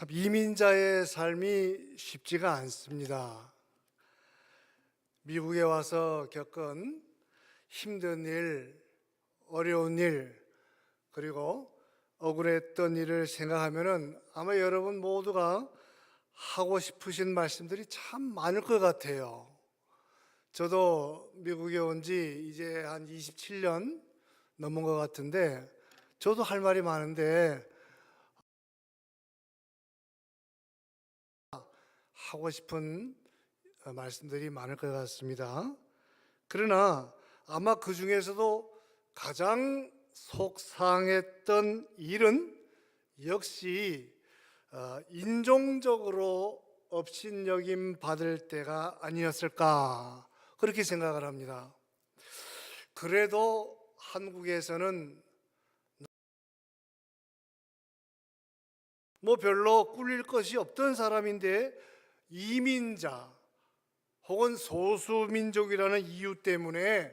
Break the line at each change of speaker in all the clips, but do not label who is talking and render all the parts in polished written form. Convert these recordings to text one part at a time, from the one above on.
참 이민자의 삶이 쉽지가 않습니다. 미국에 와서 겪은 힘든 일, 어려운 일, 그리고 억울했던 일을 생각하면은 아마 여러분 모두가 하고 싶으신 말씀들이 참 많을 것 같아요. 저도 미국에 온 지 이제 한 27년 넘은 것 같은데, 저도 할 말이 많은데 하고 싶은 말씀들이 많을 것 같습니다. 그러나 아마 그 중에서도 가장 속상했던 일은 역시 인종적으로 업신여김 받을 때가 아니었을까, 그렇게 생각을 합니다. 그래도 한국에서는 별로 꿀릴 것이 없던 사람인데 이민자 혹은 소수민족이라는 이유 때문에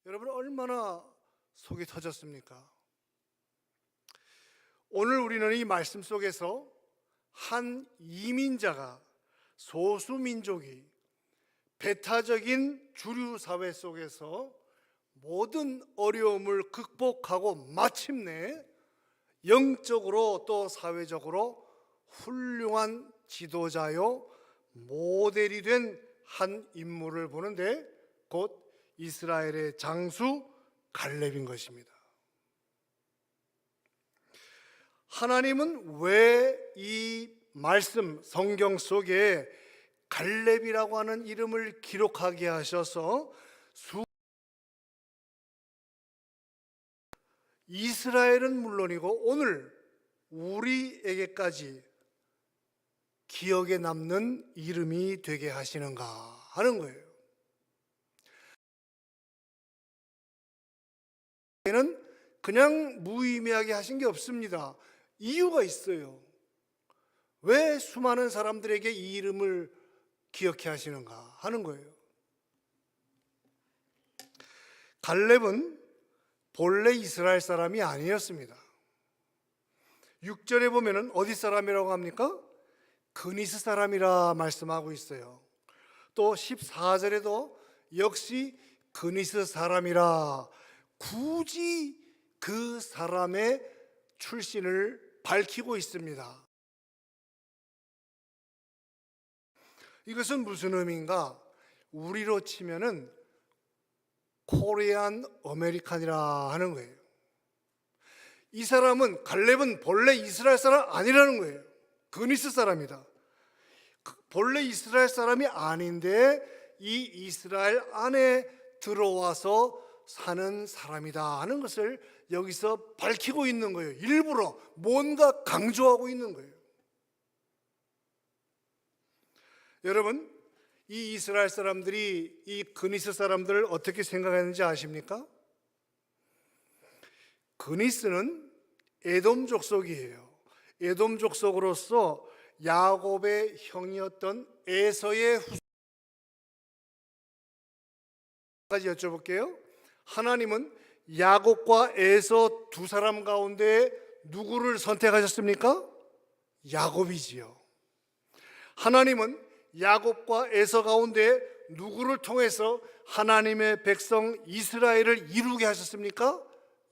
여러분 얼마나 속이 터졌습니까? 오늘 우리는 이 말씀 속에서 한 이민자가, 소수민족이 배타적인 주류 사회 속에서 모든 어려움을 극복하고 마침내 영적으로 또 사회적으로 훌륭한 지도자요 모델이 된 한 인물을 보는데, 곧 이스라엘의 장수 갈렙인 것입니다. 하나님은 왜 이 말씀 성경 속에 갈렙이라고 하는 이름을 기록하게 하셔서 이스라엘은 물론이고 오늘 우리에게까지 기억에 남는 이름이 되게 하시는가 하는 거예요. 얘는 그냥 무의미하게 하신 게 없습니다. 이유가 있어요. 왜 수많은 사람들에게 이 이름을 기억해 하시는가 하는 거예요. 갈렙은 본래 이스라엘 사람이 아니었습니다. 6절에 보면은 어디 사람이라고 합니까? 그니스 사람이라 말씀하고 있어요. 또 14절에도 역시 그니스 사람이라 굳이 그 사람의 출신을 밝히고 있습니다. 이것은 무슨 의미인가? 우리로 치면은 코리안 아메리칸이라 하는 거예요. 이 사람은, 갈렙은 본래 이스라엘 사람 아니라는 거예요. 그니스 사람이다. 본래 이스라엘 사람이 아닌데 이 이스라엘 안에 들어와서 사는 사람이다 하는 것을 여기서 밝히고 있는 거예요. 일부러 뭔가 강조하고 있는 거예요. 여러분, 이 이스라엘 사람들이 이 그니스 사람들을 어떻게 생각했는지 아십니까? 그니스는 에돔 족속이에요. 에돔 족속으로서 야곱의 형이었던 에서의 후손까지 여쭤볼게요. 하나님은 야곱과 에서 두 사람 가운데 누구를 선택하셨습니까? 야곱이지요. 하나님은 야곱과 에서 가운데 누구를 통해서 하나님의 백성 이스라엘을 이루게 하셨습니까?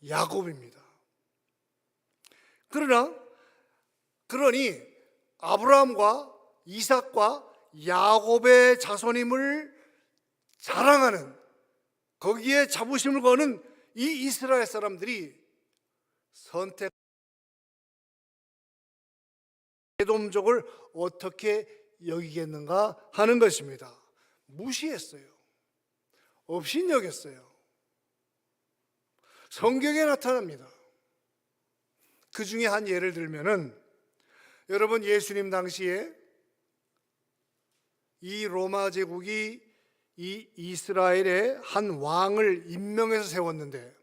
야곱입니다. 그러니 아브라함과 이삭과 야곱의 자손임을 자랑하는, 거기에 자부심을 거는 이 이스라엘 사람들이 선택 에돔족을 어떻게 여기겠는가 하는 것입니다. 무시했어요. 업신여겼어요. 성경에 나타납니다. 그 중에 한 예를 들면은, 여러분 예수님 당시에 이 로마 제국이 이 이스라엘의 한 왕을 임명해서 세웠는데,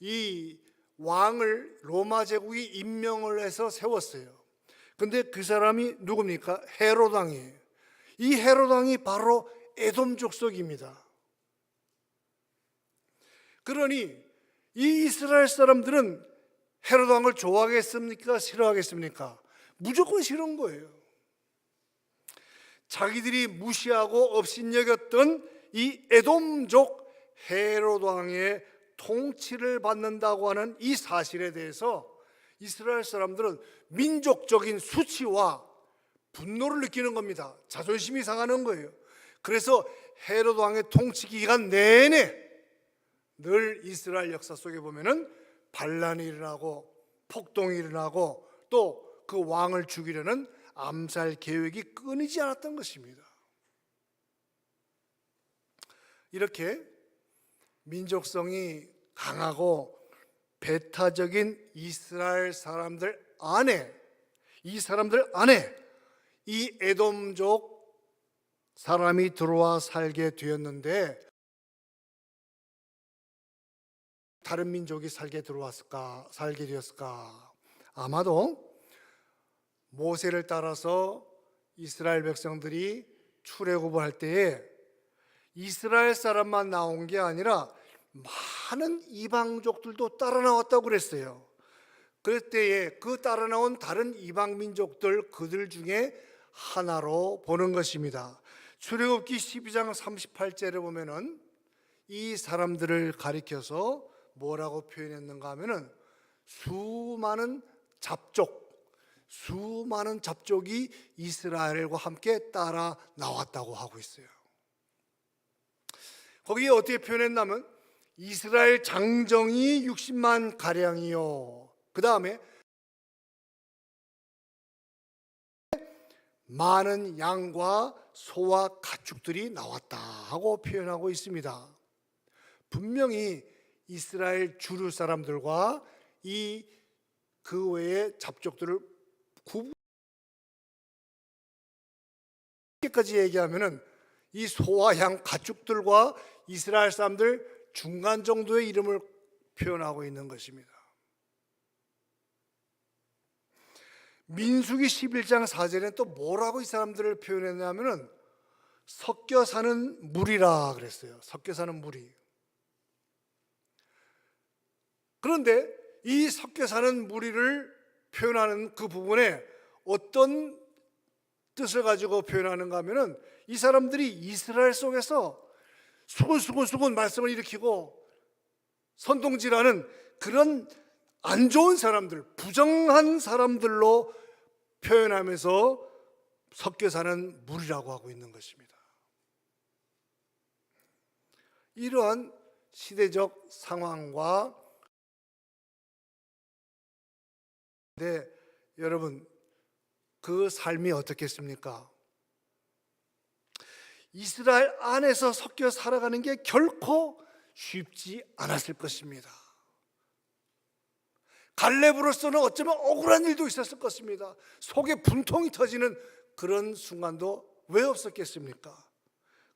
이 왕을 로마 제국이 임명을 해서 세웠어요. 근데 그 사람이 누굽니까? 헤롯 왕이에요. 이 헤롯 왕이 바로 에돔 족속입니다. 그러니 이 이스라엘 사람들은 헤롯 왕을 좋아하겠습니까? 싫어하겠습니까? 무조건 싫은 거예요. 자기들이 무시하고 업신여겼던 이 에돔족 헤롯 왕의 통치를 받는다고 하는 이 사실에 대해서 이스라엘 사람들은 민족적인 수치와 분노를 느끼는 겁니다. 자존심이 상하는 거예요. 그래서 헤롯 왕의 통치 기간 내내 늘 이스라엘 역사 속에 보면은 반란이 일어나고 폭동이 일어나고 또 그 왕을 죽이려는 암살 계획이 끊이지 않았던 것입니다. 이렇게 민족성이 강하고 배타적인 이스라엘 사람들 안에 이 에돔족 사람이 들어와 살게 되었는데, 다른 민족이 살게 되었을까? 아마도 모세를 따라서 이스라엘 백성들이 출애굽을 할 때에 이스라엘 사람만 나온 게 아니라 많은 이방족들도 따라 나왔다고 그랬어요. 그럴 때에 그 따라 나온 다른 이방 민족들, 그들 중에 하나로 보는 것입니다. 출애굽기 12장 38절에 보면은 이 사람들을 가리켜서 뭐라고 표현했는가 하면은 수많은 잡족이 이스라엘과 함께 따라 나왔다고 하고 있어요. 거기에 어떻게 표현했냐면 이스라엘 장정이 60만 가량이요, 그 다음에 많은 양과 소와 가축들이 나왔다 하고 표현하고 있습니다. 분명히 이스라엘 주류 사람들과 그 외의 잡족들을 구분까지 얘기하면은 이 소와 양 가축들과 이스라엘 사람들 중간 정도의 이름을 표현하고 있는 것입니다. 민수기 11장 4절에 또 뭐라고 이 사람들을 표현했냐면은 섞여 사는 무리라 그랬어요. 섞여 사는 무리. 그런데 이 섞여 사는 무리를 표현하는 그 부분에 어떤 뜻을 가지고 표현하는가 하면은 이 사람들이 이스라엘 속에서 수군수군 말썽을 일으키고 선동질하는 그런 안 좋은 사람들, 부정한 사람들로 표현하면서 섞여 사는 무리라고 하고 있는 것입니다. 이러한 시대적 상황과 여러분, 그 삶이 어떻겠습니까? 이스라엘 안에서 섞여 살아가는 게 결코 쉽지 않았을 것입니다. 갈렙으로서는 어쩌면 억울한 일도 있었을 것입니다. 속에 분통이 터지는 그런 순간도 왜 없었겠습니까?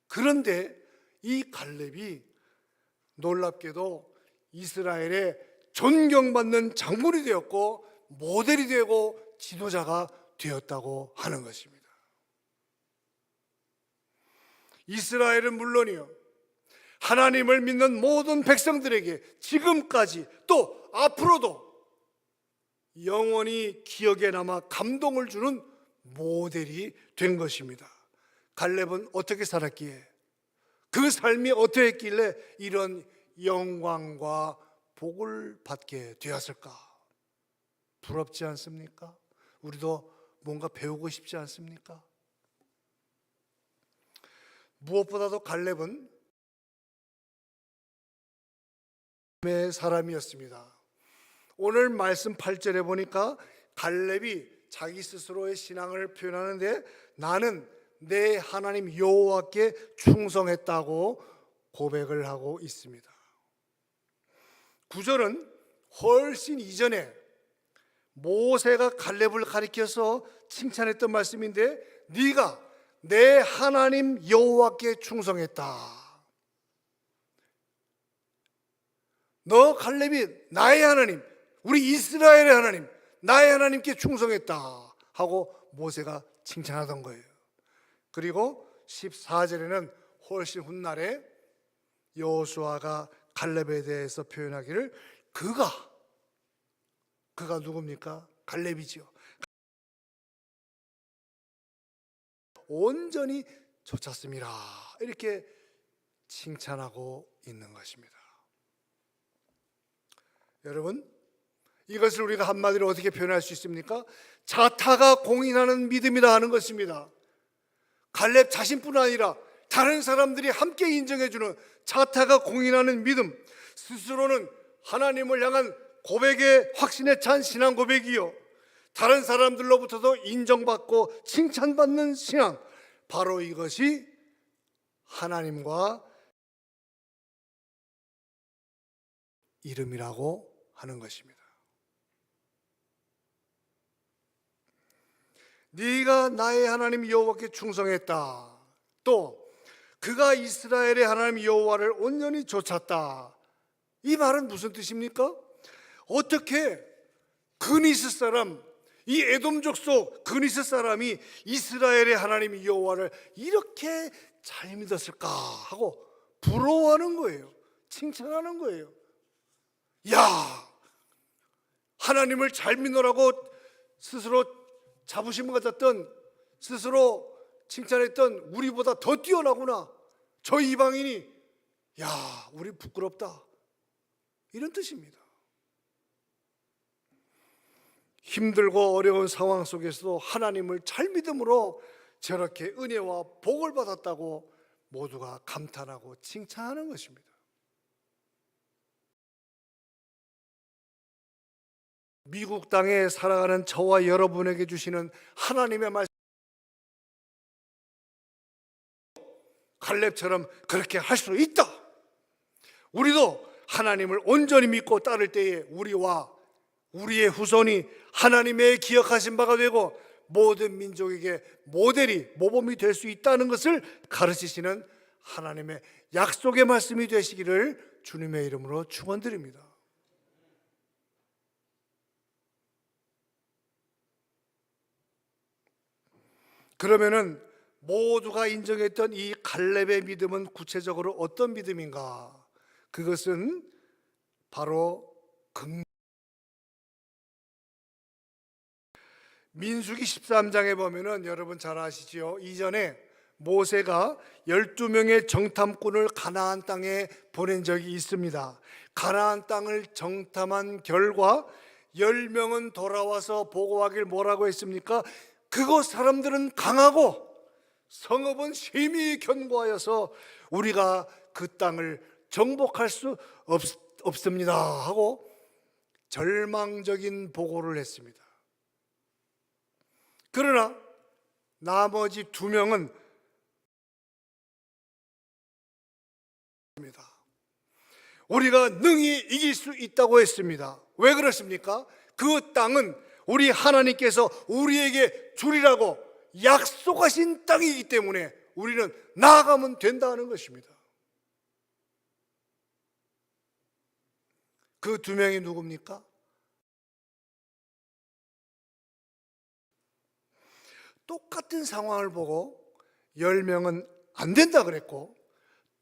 그런데 이 갈렙이 놀랍게도 이스라엘의 존경받는 장군이 되었고 모델이 되고 지도자가 되었다고 하는 것입니다. 이스라엘은 물론이요, 하나님을 믿는 모든 백성들에게 지금까지 또 앞으로도 영원히 기억에 남아 감동을 주는 모델이 된 것입니다. 갈렙은 어떻게 살았기에, 그 삶이 어떻게 했길래 이런 영광과 복을 받게 되었을까? 부럽지 않습니까? 우리도 뭔가 배우고 싶지 않습니까? 무엇보다도 갈렙은 의 사람이었습니다. 오늘 말씀 8절에 보니까 갈렙이 자기 스스로의 신앙을 표현하는데 나는 내 하나님 여호와께 충성했다고 고백을 하고 있습니다. 9절은 훨씬 이전에 모세가 갈렙을 가리켜서 칭찬했던 말씀인데, 네가 내 하나님 여호와께 충성했다. 너 갈렙이 나의 하나님, 우리 이스라엘의 하나님, 나의 하나님께 충성했다 하고 모세가 칭찬하던 거예요. 그리고 14절에는 훨씬 훗날에 여호수아가 갈렙에 대해서 표현하기를 그가 그가 누굽니까? 갈렙이지요. 온전히 좇았습니다. 이렇게 칭찬하고 있는 것입니다. 여러분, 이것을 우리가 한마디로 어떻게 표현할 수 있습니까? 자타가 공인하는 믿음이라 하는 것입니다. 갈렙 자신뿐 아니라 다른 사람들이 함께 인정해주는 자타가 공인하는 믿음, 스스로는 하나님을 향한 고백의 확신에 찬 신앙 고백이요, 다른 사람들로부터도 인정받고 칭찬받는 신앙, 바로 이것이 하나님과 이름이라고 하는 것입니다. 네가 나의 하나님 여호와께 충성했다, 또 그가 이스라엘의 하나님 여호와를 온전히 좇았다. 이 말은 무슨 뜻입니까? 어떻게 그니스 사람, 이 에돔 족속 그니스 사람이 이스라엘의 하나님 여호와를 이렇게 잘 믿었을까 하고 부러워하는 거예요. 칭찬하는 거예요. 야, 하나님을 잘 믿노라고 스스로 자부심을 가졌던, 스스로 칭찬했던 우리보다 더 뛰어나구나, 저 이방인이, 야, 우리 부끄럽다, 이런 뜻입니다. 힘들고 어려운 상황 속에서도 하나님을 잘 믿음으로 저렇게 은혜와 복을 받았다고 모두가 감탄하고 칭찬하는 것입니다. 미국 땅에 살아가는 저와 여러분에게 주시는 하나님의 말씀, 갈렙처럼 그렇게 할 수 있다. 우리도 하나님을 온전히 믿고 따를 때에 우리와 우리의 후손이 하나님의 기억하신 바가 되고 모든 민족에게 모델이, 모범이 될 수 있다는 것을 가르치시는 하나님의 약속의 말씀이 되시기를 주님의 이름으로 축원드립니다. 그러면은 모두가 인정했던 이 갈렙의 믿음은 구체적으로 어떤 믿음인가? 그것은 바로 민수기 13장에 보면은 여러분 잘 아시죠? 이전에 모세가 12명의 정탐꾼을 가나안 땅에 보낸 적이 있습니다. 가나안 땅을 정탐한 결과 10명은 돌아와서 보고하길 뭐라고 했습니까? 그곳 사람들은 강하고 성읍은 심히 견고하여서 우리가 그 땅을 정복할 수 없습니다 하고 절망적인 보고를 했습니다. 그러나 나머지 2명은 우리가 능히 이길 수 있다고 했습니다. 왜 그렇습니까? 그 땅은 우리 하나님께서 우리에게 주리라고 약속하신 땅이기 때문에 우리는 나아가면 된다는 것입니다. 그 2명이 누굽니까? 똑같은 상황을 보고 10명은 안 된다 그랬고,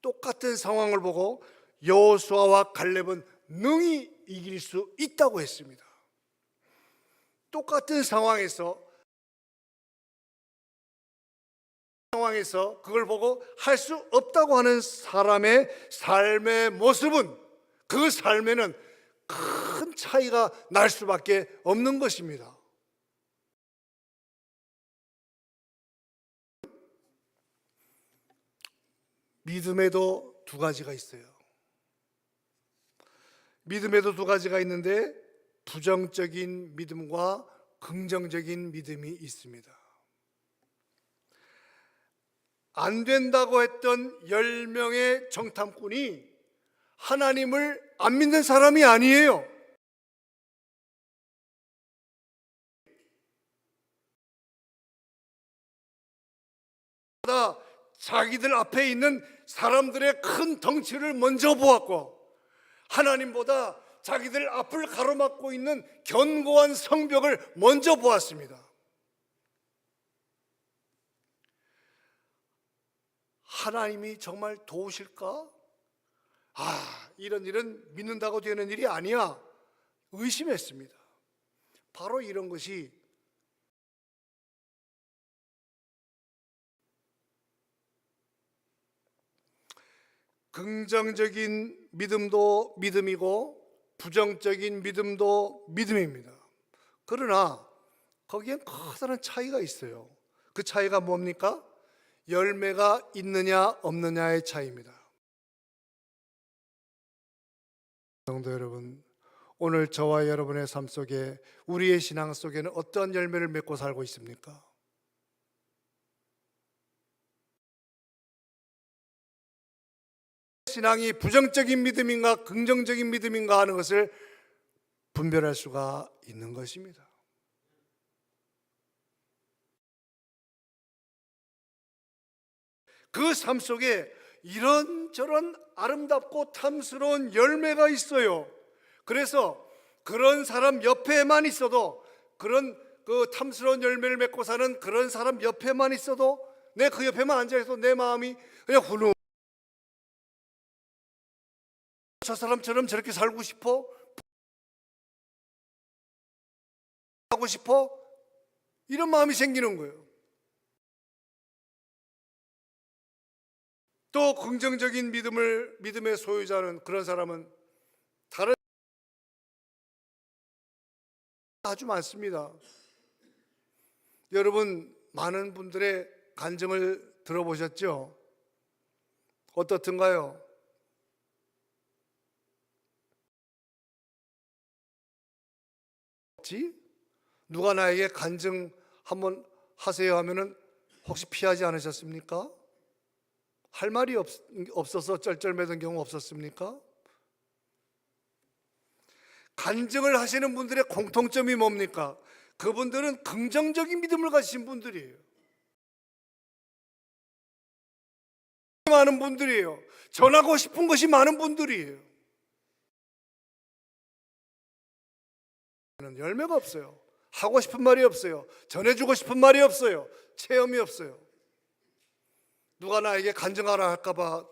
똑같은 상황을 보고 여호수아와 갈렙은 능히 이길 수 있다고 했습니다. 똑같은 상황에서 그걸 보고 할 수 없다고 하는 사람의 삶의 모습은, 그 삶에는 큰 차이가 날 수밖에 없는 것입니다. 믿음에도 2가지가 있어요. 믿음에도 2가지가 있는데 부정적인 믿음과 긍정적인 믿음이 있습니다. 안 된다고 했던 10명의 정탐꾼이 하나님을 안 믿는 사람이 아니에요. 자기들 앞에 있는 사람들의 큰 덩치를 먼저 보았고, 하나님보다 자기들 앞을 가로막고 있는 견고한 성벽을 먼저 보았습니다. 하나님이 정말 도우실까? 이런 일은 믿는다고 되는 일이 아니야, 의심했습니다. 바로 이런 것이 긍정적인 믿음도 믿음이고 부정적인 믿음도 믿음입니다. 그러나 거기엔 커다란 차이가 있어요. 그 차이가 뭡니까? 열매가 있느냐 없느냐의 차이입니다. 성도 여러분, 오늘 저와 여러분의 삶 속에, 우리의 신앙 속에는 어떠한 열매를 맺고 살고 있습니까? 신앙이 부정적인 믿음인가 긍정적인 믿음인가 하는 것을 분별할 수가 있는 것입니다. 그 삶 속에 이런저런 아름답고 탐스러운 열매가 있어요. 그래서 그런 사람 옆에만 있어도, 그런 그 탐스러운 열매를 맺고 사는 그런 사람 옆에만 있어도, 내 그 옆에만 앉아있어도 내 마음이 그냥 훈훈, 저 사람처럼 저렇게 살고 싶어? 하고 싶어? 이런 마음이 생기는 거예요. 또 긍정적인 믿음의 소유자는, 그런 사람은 다른 아주 많습니다. 여러분, 많은 분들의 간증을 들어보셨죠? 어떻든가요? 누가 나에게 간증 한번 하세요 하면은 혹시 피하지 않으셨습니까? 할 말이 없어서 쩔쩔매던 경우 없었습니까? 간증을 하시는 분들의 공통점이 뭡니까? 그분들은 긍정적인 믿음을 가지신 분들이에요. 많은 분들이에요. 전하고 싶은 것이 많은 분들이에요. 열매가 없어요. 하고 싶은 말이 없어요. 전해주고 싶은 말이 없어요. 체험이 없어요. 누가 나에게 간증하라 할까봐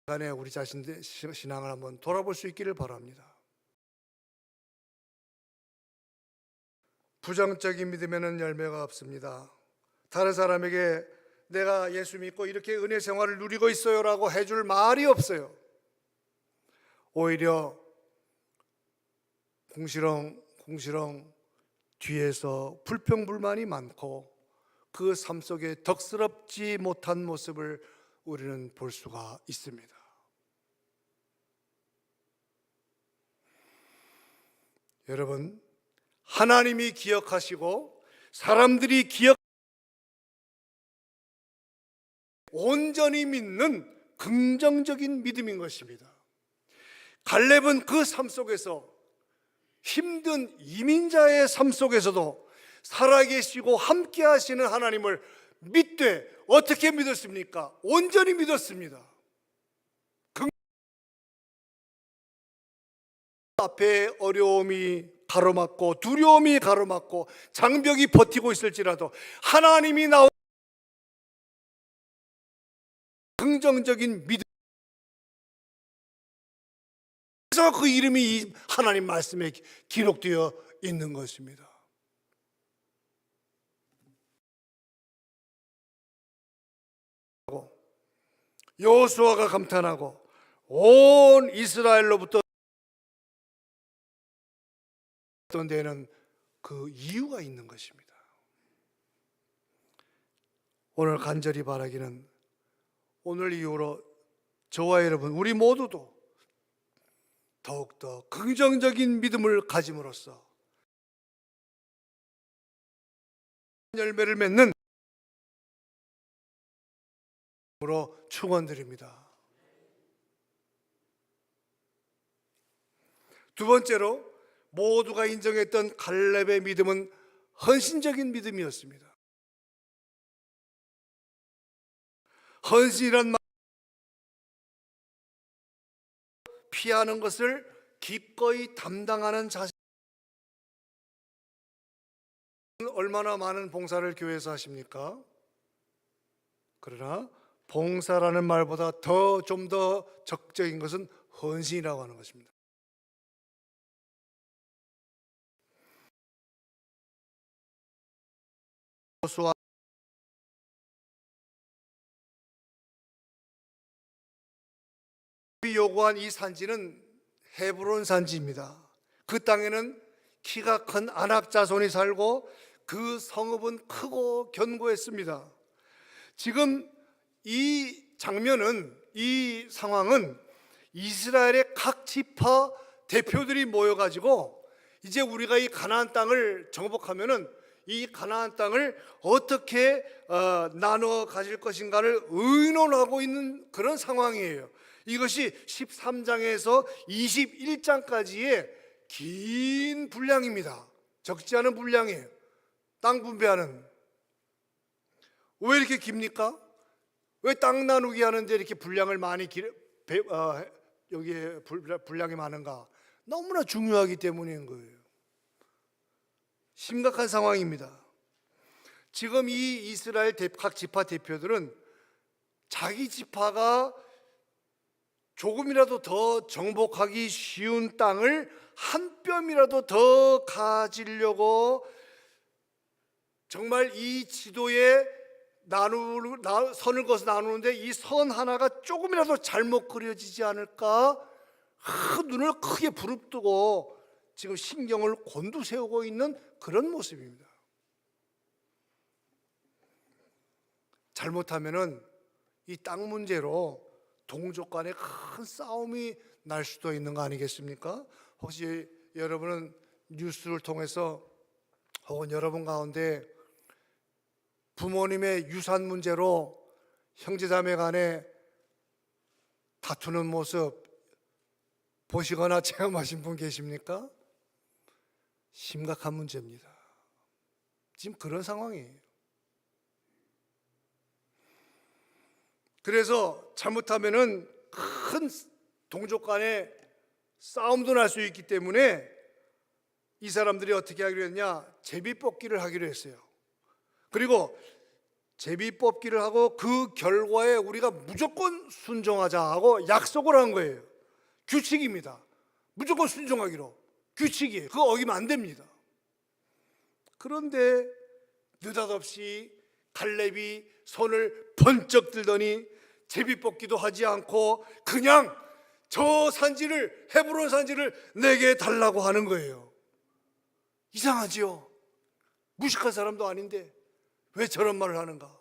간에 우리 자신의 신앙을 한번 돌아볼 수 있기를 바랍니다. 부정적인 믿음에는 열매가 없습니다. 다른 사람에게 내가 예수 믿고 이렇게 은혜 생활을 누리고 있어요라고 해줄 말이 없어요. 오히려 궁시렁 뒤에서 불평불만이 많고 그 삶 속에 덕스럽지 못한 모습을 우리는 볼 수가 있습니다. 여러분, 하나님이 기억하시고 사람들이 온전히 믿는 긍정적인 믿음인 것입니다. 갈렙은 그 삶 속에서, 힘든 이민자의 삶 속에서도 살아계시고 함께 하시는 하나님을 믿되, 어떻게 믿었습니까? 온전히 믿었습니다. 앞에 어려움이 가로막고 두려움이 가로막고 장벽이 버티고 있을지라도 하나님이 나오 긍정적인 믿음, 그래서 그 이름이 이 하나님 말씀에 기록되어 있는 것입니다. 여호수아가 감탄하고 온 이스라엘로부터 어떤 데는 그 이유가 있는 것입니다. 오늘 간절히 바라기는, 오늘 이후로 저와 여러분 우리 모두도 더욱더 긍정적인 믿음을 가짐으로써 열매를 맺는 으로 축원드립니다. 두 번째로, 모두가 인정했던 갈렙의 믿음은 헌신적인 믿음이었습니다. 헌신이란 말, 피하는 것을 기꺼이 담당하는 자세. 얼마나 많은 봉사를 교회에서 하십니까? 그러나 봉사라는 말보다 좀 더 적적인 것은 헌신이라고 하는 것입니다. 여호수아 요구한 이 산지는 헤브론 산지입니다. 그 땅에는 키가 큰 아낙 자손이 살고 그 성읍은 크고 견고했습니다. 지금 이 장면은, 이 상황은 이스라엘의 각 지파 대표들이 모여가지고 이제 우리가 이 가나안 땅을 정복하면은 이 가나안 땅을 어떻게 나눠 가질 것인가를 의논하고 있는 그런 상황이에요. 이것이 13장에서 21장까지의 긴 분량입니다. 적지 않은 분량이에요. 땅 분배하는. 왜 이렇게 깁니까? 왜 땅 나누기 하는데 이렇게 분량을 많이 여기에 분량이 많은가? 너무나 중요하기 때문인 거예요. 심각한 상황입니다. 지금 이 이스라엘 각 지파 대표들은 자기 지파가 조금이라도 더 정복하기 쉬운 땅을 한 뼘이라도 더 가지려고 정말 이 지도에 선을 그어서 나누는데 이 선 하나가 조금이라도 잘못 그려지지 않을까 눈을 크게 부릅뜨고 지금 신경을 곤두세우고 있는 그런 모습입니다. 잘못하면은 이 땅 문제로 동족 간에 큰 싸움이 날 수도 있는 거 아니겠습니까? 혹시 여러분은 뉴스를 통해서 혹은 여러분 가운데 부모님의 유산 문제로 형제자매 간에 다투는 모습 보시거나 체험하신 분 계십니까? 심각한 문제입니다. 지금 그런 상황이에요. 그래서 잘못하면은 큰 동족 간에 싸움도 날 수 있기 때문에 이 사람들이 어떻게 하기로 했냐? 제비뽑기를 하기로 했어요. 그리고 제비뽑기를 하고 그 결과에 우리가 무조건 순종하자 하고 약속을 한 거예요. 규칙입니다. 무조건 순종하기로. 규칙이에요. 그거 어기면 안 됩니다. 그런데 느닷없이 갈렙이 손을 번쩍 들더니 제비뽑기도 하지 않고 그냥 저 산지를, 헤브론 산지를 내게 달라고 하는 거예요. 이상하지요? 무식한 사람도 아닌데 왜 저런 말을 하는가?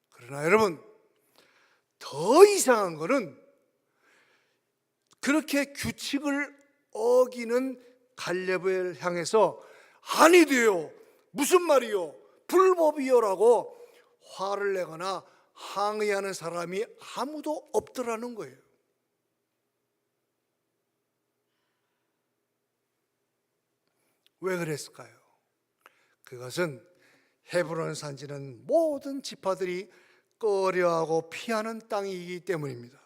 그러나 여러분, 더 이상한 거는 그렇게 규칙을 어기는 갈렙을 향해서 아니 돼요, 무슨 말이요, 불법이요라고 화를 내거나 항의하는 사람이 아무도 없더라는 거예요. 왜 그랬을까요? 그것은 헤브론 산지는 모든 지파들이 꺼려하고 피하는 땅이기 때문입니다.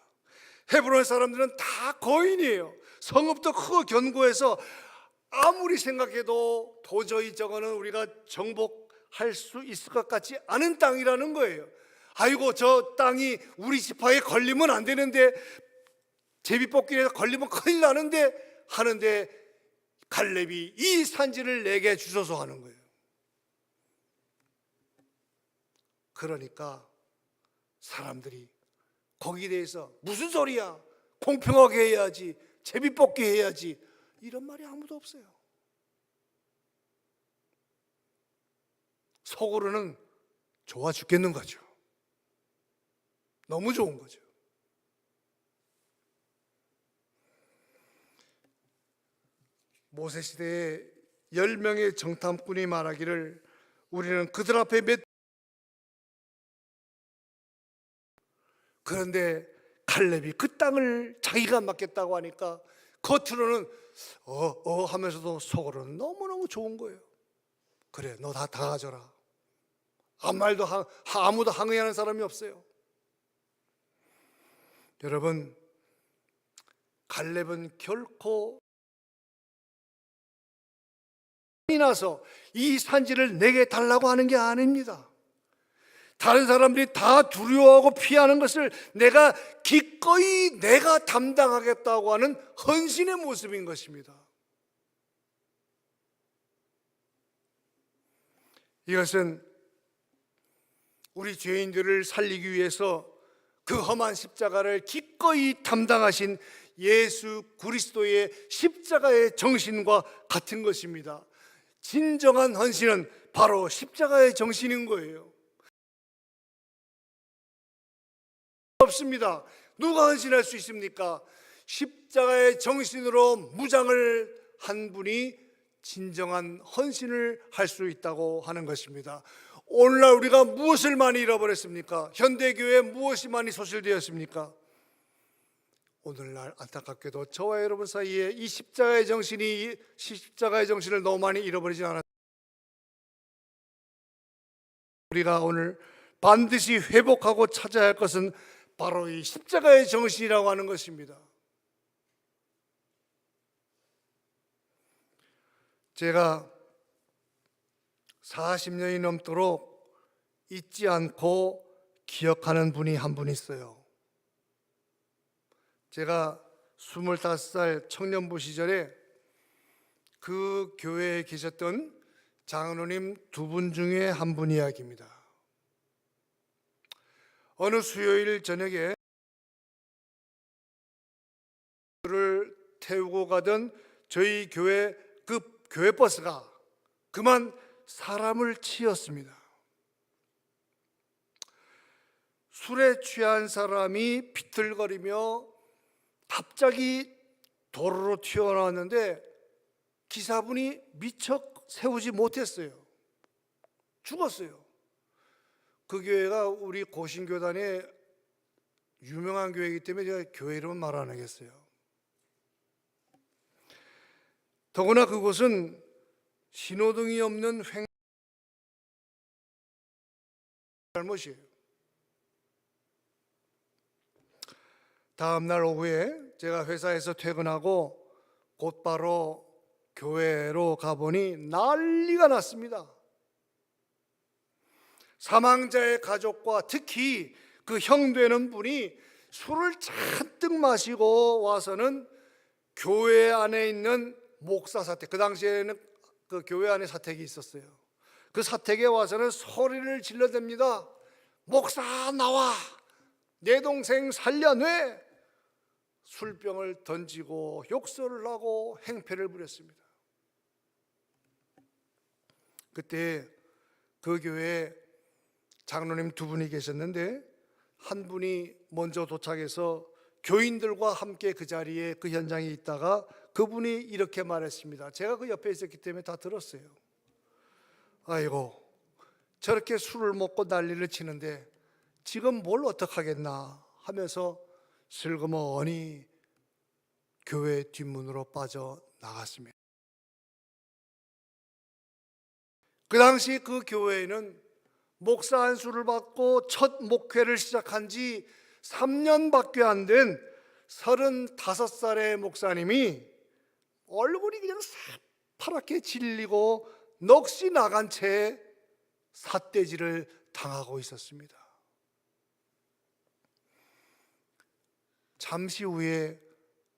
헤브론 사람들은 다 거인이에요. 성읍도 크고 견고해서 아무리 생각해도 도저히 저거는 우리가 정복할 수 있을 것 같지 않은 땅이라는 거예요. 아이고, 저 땅이 우리 지파에 걸리면 안 되는데, 제비뽑기에서 걸리면 큰일 나는데 하는데 갈렙이 이 산지를 내게 주소서 하는 거예요. 그러니까 사람들이 거기에 대해서 무슨 소리야, 공평하게 해야지, 제비뽑기 해야지, 이런 말이 아무도 없어요. 속으로는 좋아 죽겠는 거죠. 너무 좋은 거죠. 모세 시대에 10명의 정탐꾼이 말하기를 우리는 그들 앞에 그런데 갈렙이 그 땅을 자기가 맡겠다고 하니까 겉으로는 하면서도 속으로는 너무너무 좋은 거예요. 그래, 너 다 가져라. 아무 말도 아무도 항의하는 사람이 없어요. 여러분, 갈렙은 결코 나서 이 산지를 내게 달라고 하는 게 아닙니다. 다른 사람들이 다 두려워하고 피하는 것을 내가 기꺼이 내가 담당하겠다고 하는 헌신의 모습인 것입니다. 이것은 우리 죄인들을 살리기 위해서 그 험한 십자가를 기꺼이 담당하신 예수 그리스도의 십자가의 정신과 같은 것입니다. 진정한 헌신은 바로 십자가의 정신인 거예요. 없습니다. 누가 헌신할 수 있습니까? 십자가의 정신으로 무장을 한 분이 진정한 헌신을 할 수 있다고 하는 것입니다. 오늘날 우리가 무엇을 많이 잃어버렸습니까? 현대교회에 무엇이 많이 소실되었습니까? 오늘날 안타깝게도 저와 여러분 사이에 이 십자가의 정신을 너무 많이 잃어버리지 않았습니까? 우리가 오늘 반드시 회복하고 찾아야 할 것은 바로 이 십자가의 정신이라고 하는 것입니다. 제가 40년이 넘도록 잊지 않고 기억하는 분이 한 분 있어요. 제가 25살 청년부 시절에 그 교회에 계셨던 장로님 두 분 중에 한 분 이야기입니다. 어느 수요일 저녁에 그를 태우고 가던 저희 교회 그 교회 버스가 그만 사람을 치었습니다. 술에 취한 사람이 비틀거리며 갑자기 도로로 튀어나왔는데 기사분이 미처 세우지 못했어요. 죽었어요. 그 교회가 우리 고신교단의 유명한 교회이기 때문에 제가 교회 이름은 말 안 하겠어요. 더구나 그곳은 신호등이 없는 잘못이에요. 다음 날 오후에 제가 회사에서 퇴근하고 곧바로 교회로 가보니 난리가 났습니다. 사망자의 가족과 특히 그 형 되는 분이 술을 잔뜩 마시고 와서는 교회 안에 있는 목사 사택, 그 당시에는 그 교회 안에 사택이 있었어요. 그 사택에 와서는 소리를 질러댑니다. 목사 나와, 내 동생 살려내. 술병을 던지고 욕설을 하고 행패를 부렸습니다. 그때 그 교회에 장로님 두 분이 계셨는데 한 분이 먼저 도착해서 교인들과 함께 그 자리에 그 현장에 있다가 그분이 이렇게 말했습니다. 제가 그 옆에 있었기 때문에 다 들었어요. 아이고, 저렇게 술을 먹고 난리를 치는데 지금 뭘 어떡하겠나 하면서 슬그머니 교회 뒷문으로 빠져나갔습니다. 그 당시 그 교회에는 목사 안수를 받고 첫 목회를 시작한 지 3년밖에 안 된 35살의 목사님이 얼굴이 그냥 새파랗게 질리고 넋이 나간 채 삿대질을 당하고 있었습니다. 잠시 후에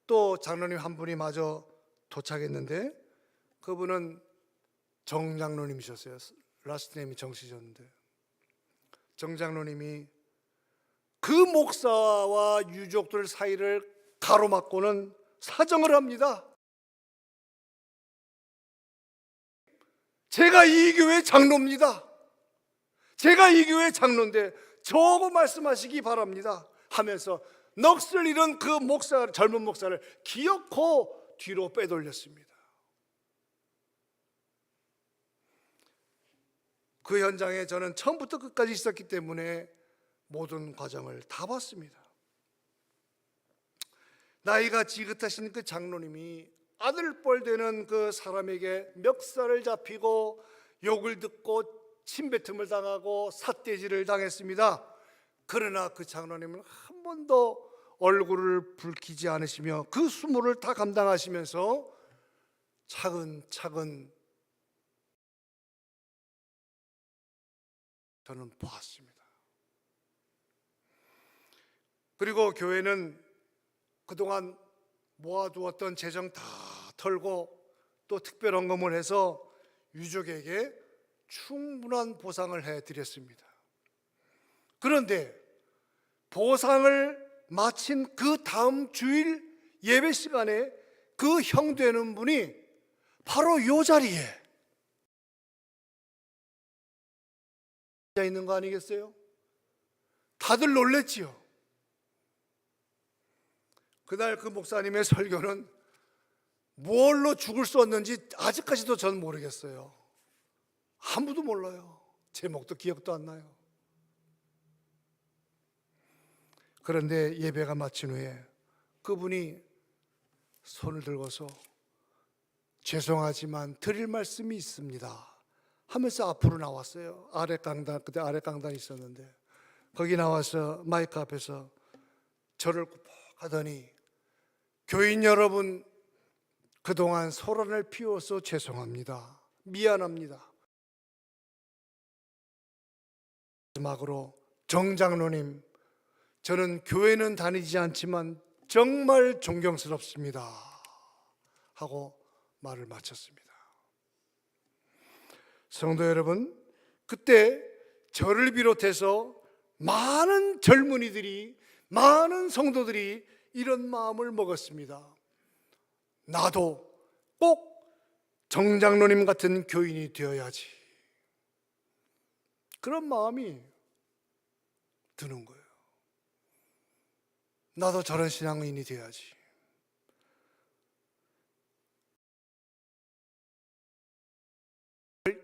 또 장로님 한 분이 마저 도착했는데 그분은 정 장로님이셨어요. 라스트 네임이 정 씨셨는데 정 장로님이 그 목사와 유족들 사이를 가로막고는 사정을 합니다. 제가 이 교회 장로입니다. 제가 이 교회 장로인데 저거 말씀하시기 바랍니다 하면서 넋을 잃은 그 목사, 젊은 목사를 기어코 뒤로 빼돌렸습니다. 그 현장에 저는 처음부터 끝까지 있었기 때문에 모든 과정을 다 봤습니다. 나이가 지긋하신 그 장로님이 아들뻘 되는 그 사람에게 멱살을 잡히고 욕을 듣고 침뱉음을 당하고 삿대질을 당했습니다. 그러나 그 장로님은 한 번도 얼굴을 붉히지 않으시며 그 수모를 다 감당하시면서 차근차근 저는 보았습니다. 그리고 교회는 그동안 모아두었던 재정 다 털고 또 특별 헌금을 해서 유족에게 충분한 보상을 해드렸습니다. 그런데 보상을 마친 그 다음 주일 예배 시간에 그 형 되는 분이 바로 이 자리에 앉아 있는 거 아니겠어요? 다들 놀랬지요. 그날 그 목사님의 설교는 뭘로 죽을 수 없는지 아직까지도 저는 모르겠어요. 아무도 몰라요. 제목도 기억도 안 나요. 그런데 예배가 마친 후에 그분이 손을 들고서 죄송하지만 드릴 말씀이 있습니다 하면서 앞으로 나왔어요. 그때 아래 강단이 있었는데 거기 나와서 마이크 앞에서 저를 꼭 하더니 교인 여러분, 그동안 소란을 피워서 죄송합니다. 미안합니다. 마지막으로 정 장로님, 저는 교회는 다니지 않지만 정말 존경스럽습니다 하고 말을 마쳤습니다. 성도 여러분, 그때 저를 비롯해서 많은 젊은이들이, 많은 성도들이 이런 마음을 먹었습니다. 나도 꼭 정 장로님 같은 교인이 되어야지. 그런 마음이 드는 거예요. 나도 저런 신앙인이 되어야지.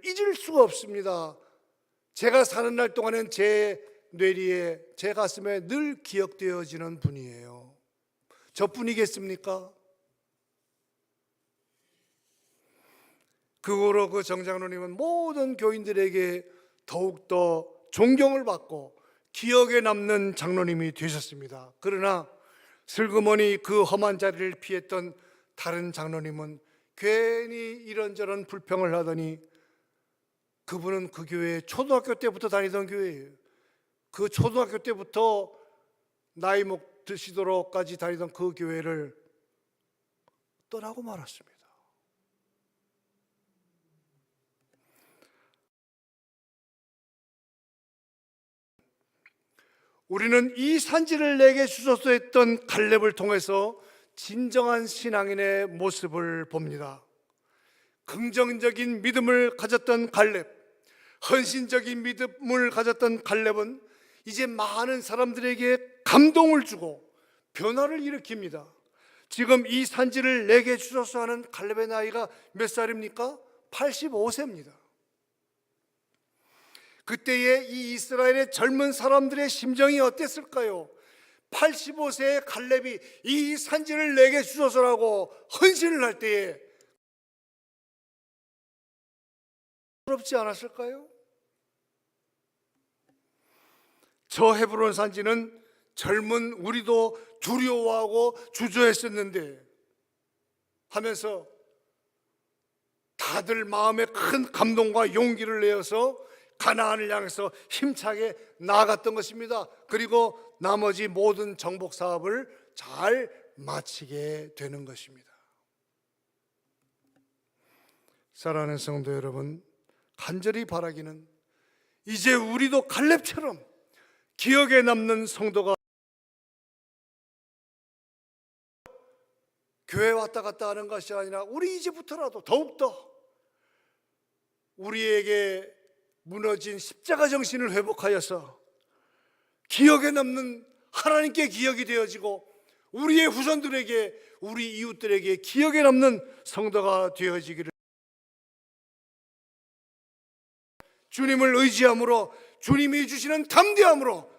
잊을 수가 없습니다. 제가 사는 날 동안엔 제 뇌리에, 제 가슴에 늘 기억되어지는 분이에요. 저뿐이겠습니까? 그 후로 그 정 장로님은 모든 교인들에게 더욱더 존경을 받고 기억에 남는 장로님이 되셨습니다. 그러나 슬그머니 그 험한 자리를 피했던 다른 장로님은 괜히 이런저런 불평을 하더니, 그분은 그 교회에 초등학교 때부터 다니던 교회예요. 그 초등학교 때부터 나이 드시도록까지 다니던 그 교회를 떠나고 말았습니다. 우리는 이 산지를 내게 주소서 했던 갈렙을 통해서 진정한 신앙인의 모습을 봅니다. 긍정적인 믿음을 가졌던 갈렙, 헌신적인 믿음을 가졌던 갈렙은 이제 많은 사람들에게 감동을 주고 변화를 일으킵니다. 지금 이 산지를 내게 주소서 하는 갈렙의 나이가 몇 살입니까? 85세입니다. 그때의 이 이스라엘의 젊은 사람들의 심정이 어땠을까요? 85세의 갈렙이 이 산지를 내게 주소서라고 헌신을 할 때에 부럽지 않았을까요? 저 헤브론 산지는 젊은 우리도 두려워하고 주저했었는데 하면서 다들 마음에 큰 감동과 용기를 내어서 가나안을 향해서 힘차게 나아갔던 것입니다. 그리고 나머지 모든 정복 사업을 잘 마치게 되는 것입니다. 사랑하는 성도 여러분, 간절히 바라기는 이제 우리도 갈렙처럼 기억에 남는 성도가, 교회 왔다 갔다 하는 것이 아니라 우리 이제부터라도 더욱더 우리에게 무너진 십자가 정신을 회복하여서 기억에 남는, 하나님께 기억이 되어지고 우리의 후손들에게, 우리 이웃들에게 기억에 남는 성도가 되어지기를, 주님을 의지함으로, 주님이 주시는 담대함으로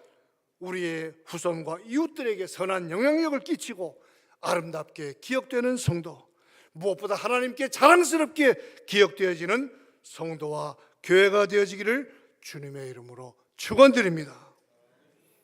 우리의 후손과 이웃들에게 선한 영향력을 끼치고 아름답게 기억되는 성도, 무엇보다 하나님께 자랑스럽게 기억되어지는 성도와 교회가 되어지기를 주님의 이름으로 축원드립니다.